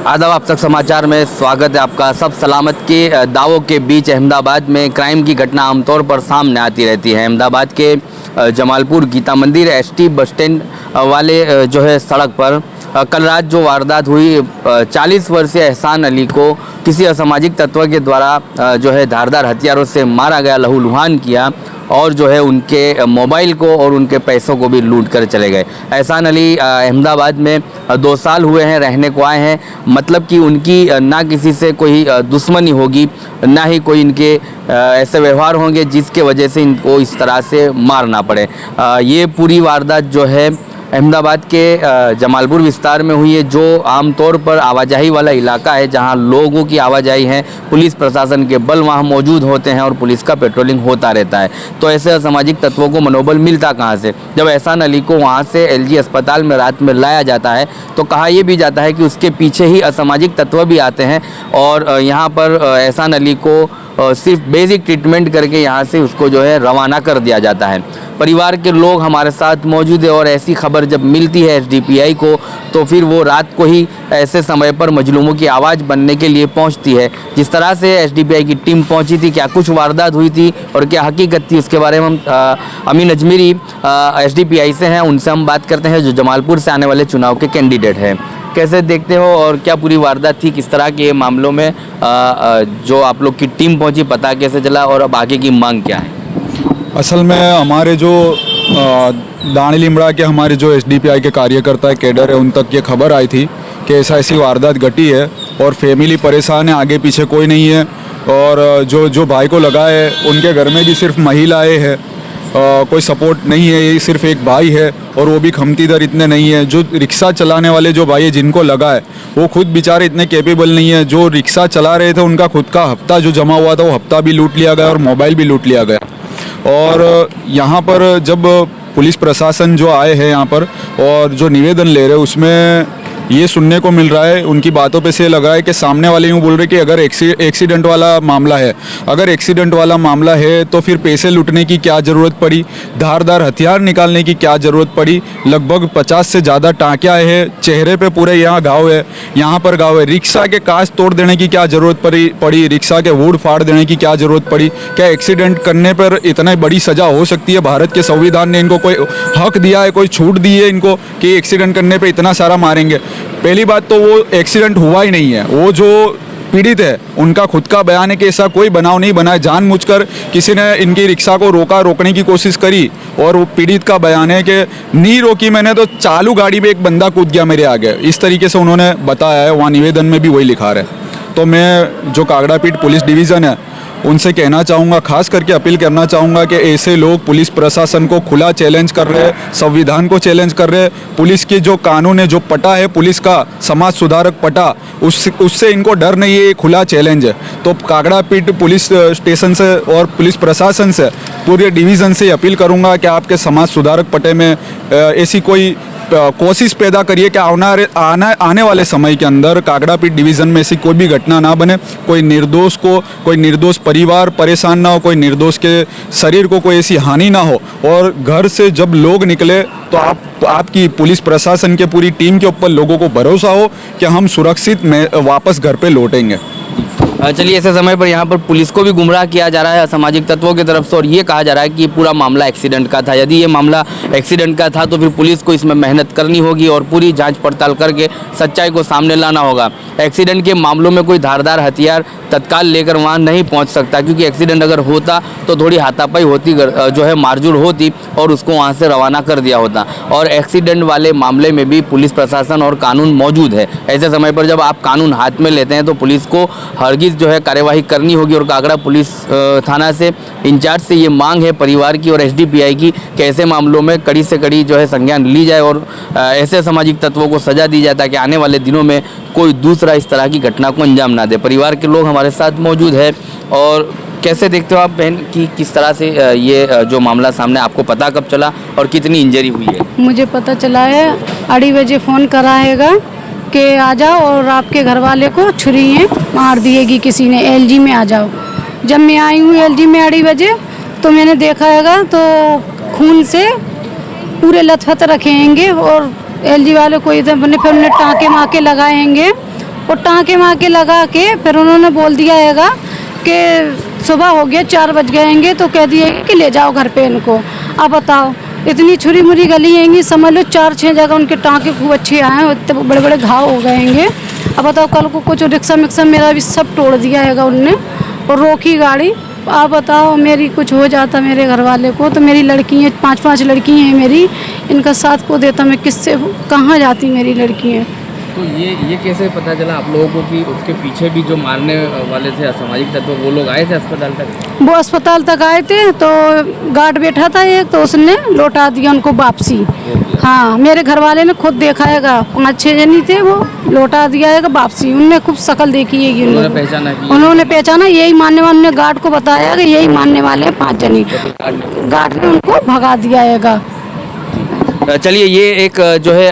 आदाब, आप तक समाचार में स्वागत है आपका। सब सलामत के दावों के बीच अहमदाबाद में क्राइम की घटना आमतौर पर सामने आती रहती है। अहमदाबाद के जमालपुर गीता मंदिर एसटी बस स्टैंड वाले जो है सड़क पर कल रात जो वारदात हुई, 40 वर्षीय एहसान अली को किसी असामाजिक तत्व के द्वारा जो है धारदार हथियारों से मारा गया, लहूलुहान किया और जो है उनके मोबाइल को और उनके पैसों को भी लूट कर चले गए। एहसान अली अहमदाबाद में 2 साल हुए हैं रहने को आए हैं, मतलब कि उनकी ना किसी से कोई दुश्मनी होगी, ना ही कोई इनके ऐसे व्यवहार होंगे जिसके वजह से इनको इस तरह से मारना पड़े। ये पूरी वारदात जो है अहमदाबाद के जमालपुर विस्तार में हुई है, जो आमतौर पर आवाजाही वाला इलाका है, जहां लोगों की आवाजाही है। पुलिस प्रशासन के बल वहां मौजूद होते हैं और पुलिस का पेट्रोलिंग होता रहता है। तो ऐसे असामाजिक तत्वों को मनोबल मिलता कहां से? जब एहसान अली को वहां से एलजी अस्पताल में रात में लाया जाता है तो कहा यह भी जाता है कि उसके पीछे ही असामाजिक तत्व भी आते हैं और यहाँ पर एहसान अली को सिर्फ बेसिक ट्रीटमेंट करके यहाँ से उसको जो है रवाना कर दिया जाता है। परिवार के लोग हमारे साथ मौजूद है और ऐसी खबर जब मिलती है एसडीपीआई को तो फिर वो रात को ही ऐसे समय पर मजलूमों की आवाज़ बनने के लिए पहुंचती है। जिस तरह से एसडीपीआई की टीम पहुंची थी, क्या कुछ वारदात हुई थी और क्या हकीकत थी, उसके बारे में हम अमीन अजमेरी एसडीपीआई से हैं, उनसे हम बात करते हैं, जो जमालपुर से आने वाले चुनाव के कैंडिडेट हैं। कैसे देखते हो और क्या पूरी वारदात थी, किस तरह के मामलों में जो आप लोग की टीम पहुंची, पता कैसे चला और अब आगे की मांग क्या है? असल में हमारे जो दानी लिमड़ा के हमारे जो एसडीपीआई के कार्यकर्ता कैडर है, उन तक ये खबर आई थी कि ऐसी वारदात घटी है और फैमिली परेशान है, आगे पीछे कोई नहीं है और जो भाई को लगा है उनके घर में भी सिर्फ महिलाएं हैं, कोई सपोर्ट नहीं है, ये सिर्फ एक भाई है और वो भी खमतीदर इतने नहीं है। जो रिक्शा चलाने वाले जो भाई है जिनको लगा है वो खुद बेचारे इतने कैपेबल नहीं है। जो रिक्शा चला रहे थे उनका खुद का हफ्ता जो जमा हुआ था वो हफ्ता भी लूट लिया गया और मोबाइल भी लूट लिया गया। और यहाँ पर जब पुलिस प्रशासन जो आए हैं यहाँ पर और जो निवेदन ले रहे हैं उसमें ये सुनने को मिल रहा है, उनकी बातों पे से लगा है कि सामने वाले यूँ बोल रहे कि अगर एक्सीडेंट वाला मामला है, अगर एक्सीडेंट वाला मामला है तो फिर पैसे लूटने की क्या ज़रूरत पड़ी, धारदार हथियार निकालने की क्या ज़रूरत पड़ी। लगभग 50 से ज़्यादा टाँकियाँ हैं, चेहरे पे पूरे यहाँ घाव है, यहाँ पर घाव है। रिक्शा के कांच तोड़ देने की क्या ज़रूरत पड़ी, रिक्शा के वुड फाड़ देने की क्या ज़रूरत पड़ी? क्या एक्सीडेंट करने पर इतनी बड़ी सज़ा हो सकती है? भारत के संविधान ने इनको कोई हक दिया है, कोई छूट दी है इनको कि एक्सीडेंट करने पर इतना सारा मारेंगे? पहली बात तो वो एक्सीडेंट हुआ ही नहीं है। वो जो पीड़ित है उनका खुद का बयान है कि ऐसा कोई बनाव नहीं बना है, जानबूझकर किसी ने इनकी रिक्शा को रोकने की कोशिश करी और वो पीड़ित का बयान है कि नहीं रोकी मैंने तो चालू गाड़ी में एक बंदा कूद गया मेरे आगे, इस तरीके से उन्होंने बताया है। वहाँ निवेदन में भी वही लिखा है। तो मैं जो कागड़ापीठ पुलिस डिवीज़न है उनसे कहना चाहूँगा, खास करके अपील करना चाहूँगा कि ऐसे लोग पुलिस प्रशासन को खुला चैलेंज कर रहे हैं, संविधान को चैलेंज कर रहे हैं, पुलिस की जो कानून है, जो पटा है पुलिस का समाज सुधारक पटा, उससे इनको डर नहीं है, ये खुला चैलेंज है। तो कागड़ापीठ पुलिस स्टेशन से और पुलिस प्रशासन से, पूरे डिवीज़न से अपील करूँगा कि आपके समाज सुधारक पटे में ऐसी कोई कोशिश पैदा करिए कि आने वाले समय के अंदर कागड़ापीठ डिवीज़न में ऐसी कोई भी घटना ना बने, कोई निर्दोष परिवार परेशान ना हो, कोई निर्दोष के शरीर को कोई ऐसी हानि ना हो। और घर से जब लोग निकले तो आपकी पुलिस प्रशासन के पूरी टीम के ऊपर लोगों को भरोसा हो कि हम सुरक्षित वापस घर पे लौटेंगे। चलिए, ऐसे समय पर यहाँ पर पुलिस को भी गुमराह किया जा रहा है असामाजिक तत्वों की तरफ से और ये कहा जा रहा है कि ये पूरा मामला एक्सीडेंट का था। यदि ये मामला एक्सीडेंट का था तो फिर पुलिस को इसमें मेहनत करनी होगी और पूरी जांच पड़ताल करके सच्चाई को सामने लाना होगा। एक्सीडेंट के मामलों में कोई धारदार हथियार तत्काल लेकर वहाँ नहीं पहुँच सकता, क्योंकि एक्सीडेंट अगर होता तो थोड़ी हाथापाई होती, जो है मारजूर होती और उसको वहाँ से रवाना कर दिया होता। और एक्सीडेंट वाले मामले में भी पुलिस प्रशासन और कानून मौजूद है। ऐसे समय पर जब आप कानून हाथ में लेते हैं तो पुलिस को हरगिज़ जो है कार्यवाही करनी होगी। और कागड़ा पुलिस थाना से इंचार्ज से ये मांग है परिवार की और एसडीपीआई की कि ऐसे मामलों में कड़ी से कड़ी जो है संज्ञान ली जाए और ऐसे सामाजिक तत्वों को सजा दी जाए ताकि आने वाले दिनों में कोई दूसरा इस तरह की घटना को अंजाम ना दे। परिवार के लोग हमारे साथ मौजूद है। और कैसे देखते हो आप बहन कि किस तरह से ये जो मामला सामने, आपको पता कब चला और कितनी इंजरी हुई है? मुझे पता चला है 2:30 बजे फ़ोन करा हैगा कि आ जाओ और आपके घर वाले को छुरी है मार दिएगी किसी ने, एलजी में आ जाओ। जब मैं आई हूँ एलजी में 2:30 बजे तो मैंने देखा हैगा तो खून से पूरे लथपथ रखे हैंगे और एलजी वाले को इधर बने, फिर उन्हें टाँके माके लगाएंगे और टाँके वाँके लगा के फिर उन्होंने बोल दिया हैगा कि सुबह हो गया 4 बज गएंगे, तो कह दिए कि ले जाओ घर पे इनको। अब बताओ, इतनी छुरी मुरी गली हैंगी, समझ लो 4-6 जगह उनके टाँके खूब अच्छे आए हैं, इतने बड़े बड़े घाव हो गए हैंगे। अब बताओ, कल को कुछ रिक्शा मिक्सा मेरा भी सब तोड़ दिया हैगा उनने और रोकी गाड़ी। आप बताओ, मेरी कुछ हो जाता मेरे घर वाले को, तो मेरी लड़की हैं, 5-5 लड़की हैं मेरी, इनका साथ को देता मैं किससे कहाँ जाती मेरी लड़की हैं। तो ये कैसे पता चला आप लोगों को कि उसके पीछे भी जो मारने वाले थे असामाजिक तत्व, वो लोग आए थे अस्पताल तक? वो अस्पताल तक आए थे, तो गार्ड बैठा था एक, तो उसने लौटा दिया उनको वापसी। हाँ, मेरे घर वाले ने खुद देखा हैगा, 5-6 जनी थे, वो लौटा दिया हैगा वापसी। उनने खूब शक्ल देखी है, उन्होंने पहचाना, यही मानने वाले ने गार्ड को बताया कि यही मानने वाले हैं 5 जनी। गार्ड ने उनको भगा दिया हैगा। चलिए, ये एक जो है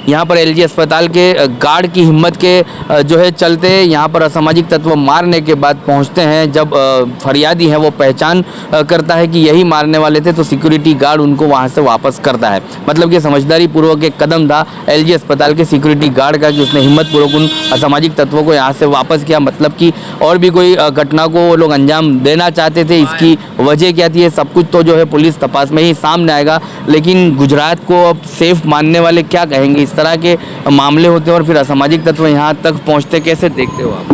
यहाँ पर एलजी अस्पताल के गार्ड की हिम्मत के जो है चलते यहाँ पर असामाजिक तत्व मारने के बाद पहुँचते हैं। जब फरियादी है वो पहचान करता है कि यही मारने वाले थे, तो सिक्योरिटी गार्ड उनको वहाँ से वापस करता है। मतलब कि समझदारी पूर्वक एक कदम था एलजी अस्पताल के सिक्योरिटी गार्ड का कि उसने हिम्मत पूर्वक उन असामाजिक तत्वों को यहाँ से वापस किया। मतलब कि और भी कोई घटना को वो लोग अंजाम देना चाहते थे, इसकी वजह क्या थी, ये सब कुछ तो जो है पुलिस तपास में ही सामने आएगा। लेकिन गुजरात को अब सेफ मानने वाले क्या कहेंगे? इस तरह के मामले होते हैं और फिर असामाजिक तत्व यहाँ तक पहुँचते, कैसे देखते हो आप?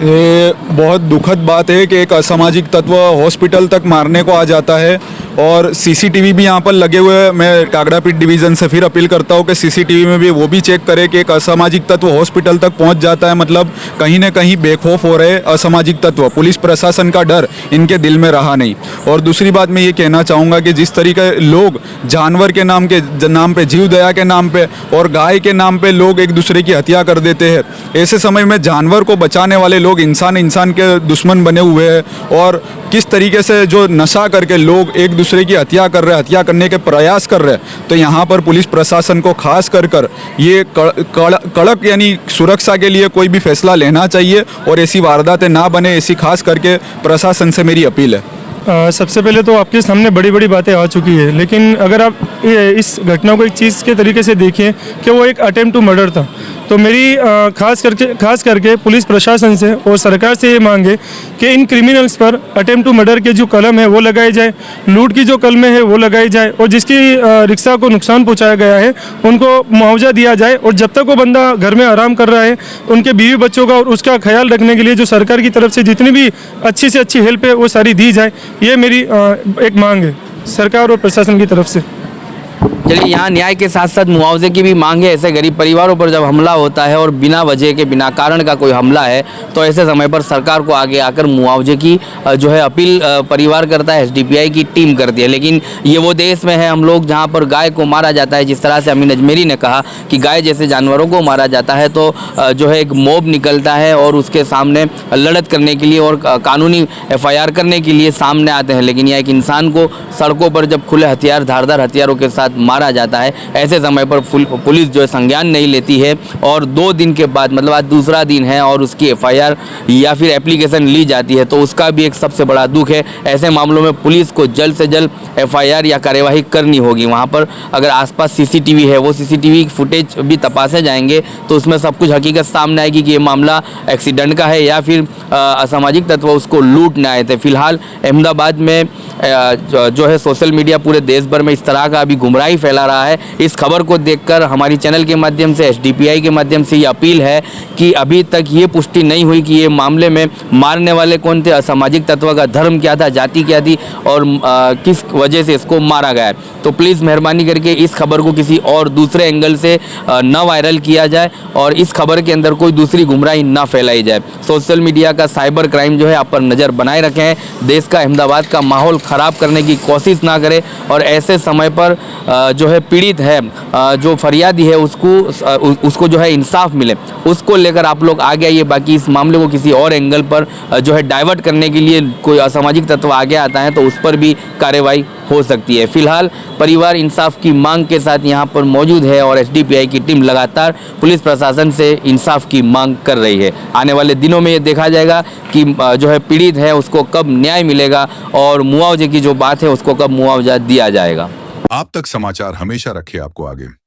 ये बहुत दुखद बात है कि एक असामाजिक तत्व हॉस्पिटल तक मारने को आ जाता है और सीसीटीवी भी यहाँ पर लगे हुए हैं। मैं कागड़ापीठ डिवीज़न से फिर अपील करता हूँ कि सीसीटीवी में भी वो भी चेक करे कि एक असामाजिक तत्व हॉस्पिटल तक पहुँच जाता है, मतलब कहीं ना कहीं बेखौफ हो रहे असामाजिक तत्व। पुलिस प्रशासन का डर इनके दिल में रहा नहीं। और दूसरी बात मैं ये कहना चाहूँगा कि जिस तरीके लोग जानवर के नाम पे, जीव दया के नाम पे और गाय के नाम पे लोग एक दूसरे की हत्या कर देते हैं, ऐसे समय में जानवर को बचाने वाले लोग इंसान के दुश्मन बने हुए हैं। और किस तरीके से जो नशा करके लोग एक दूसरे की हत्या कर रहे हैं, हत्या करने के प्रयास कर रहे हैं, तो यहाँ पर पुलिस प्रशासन को खास कर ये कड़क यानी सुरक्षा के लिए कोई भी फैसला लेना चाहिए और ऐसी वारदातें ना बने, ऐसी खास करके प्रशासन से मेरी अपील है। सबसे पहले तो आपके सामने बड़ी बड़ी बातें आ चुकी है, लेकिन अगर आप इस घटना को एक चीज़ के तरीके से देखें कि वो एक अटेम्प्ट टू मर्डर था, तो मेरी खास करके पुलिस प्रशासन से और सरकार से ये मांग है कि इन क्रिमिनल्स पर अटेम्प्ट टू मर्डर के जो कलम है वो लगाई जाए, लूट की जो कलमें है वो लगाई जाए, और जिसकी रिक्शा को नुकसान पहुंचाया गया है उनको मुआवजा दिया जाए। और जब तक वो बंदा घर में आराम कर रहा है, उनके बीवी बच्चों का और उसका ख्याल रखने के लिए जो सरकार की तरफ से जितनी भी अच्छी से अच्छी हेल्प है वो सारी दी जाए। ये मेरी एक मांग है सरकार और प्रशासन की तरफ से। चलिए, यहाँ न्याय के साथ साथ मुआवजे की भी मांग है। ऐसे गरीब परिवारों पर जब हमला होता है और बिना वजह के, बिना कारण का कोई हमला है, तो ऐसे समय पर सरकार को आगे आकर मुआवजे की जो है अपील परिवार करता है, एसडीपीआई की टीम करती है। लेकिन ये वो देश में है हम लोग जहाँ पर गाय को मारा जाता है, जिस तरह से अमीन अजमेरी ने कहा कि गाय जैसे जानवरों को मारा जाता है, तो जो है एक मॉब निकलता है और उसके सामने लड़त करने के लिए और कानूनी FIR करने के लिए सामने आते हैं। लेकिन यह एक इंसान को सड़कों पर जब खुले हथियार, धारदार हथियारों के साथ मारा जाता है, ऐसे समय पर पुलिस जो है संज्ञान नहीं लेती है। और 2 दिन के बाद, मतलब आज दूसरा दिन है और उसकी FIR या फिर एप्लीकेशन ली जाती है, तो उसका भी एक सबसे बड़ा दुख है। ऐसे मामलों में पुलिस को जल्द से जल्द FIR या कार्यवाही करनी होगी। वहाँ पर अगर आसपास CCTV है, वो CCTV फुटेज भी तपासे जाएंगे, तो उसमें सब कुछ हकीकत सामने आएगी कि ये मामला एक्सीडेंट का है या फिर असामाजिक तत्व उसको लूटने आए थे। फिलहाल अहमदाबाद में जो है सोशल मीडिया पूरे देश भर में इस तरह का अभी गुमराही फैला रहा है। इस खबर को देखकर हमारी चैनल के माध्यम से, SDPI के माध्यम से ये अपील है कि अभी तक ये पुष्टि नहीं हुई कि ये मामले में मारने वाले कौन थे, असामाजिक तत्व का धर्म क्या था, जाति क्या थी और किस वजह से इसको मारा गया है। तो प्लीज़ मेहरबानी करके इस खबर को किसी और दूसरे एंगल से न वायरल किया जाए और इस खबर के अंदर कोई दूसरी गुमराही ना फैलाई जाए। सोशल मीडिया का साइबर क्राइम जो है आप पर नज़र बनाए रखें, देश का, अहमदाबाद का माहौल ख़राब करने की कोशिश ना करें। और ऐसे समय पर जो है पीड़ित है, जो फरियादी है, उसको जो है इंसाफ मिले, उसको लेकर आप लोग आगे आइए। बाकी इस मामले को किसी और एंगल पर जो है डाइवर्ट करने के लिए कोई असामाजिक तत्व आगे आता है तो उस पर भी कार्रवाई हो सकती है। फिलहाल परिवार इंसाफ की मांग के साथ यहाँ पर मौजूद है और SDPI की टीम लगातार पुलिस प्रशासन से इंसाफ की मांग कर रही है। आने वाले दिनों में ये देखा जाएगा कि जो है पीड़ित है उसको कब न्याय मिलेगा और मुआवजे की जो बात है उसको कब मुआवजा दिया जाएगा। आप तक समाचार हमेशा रखे आपको आगे।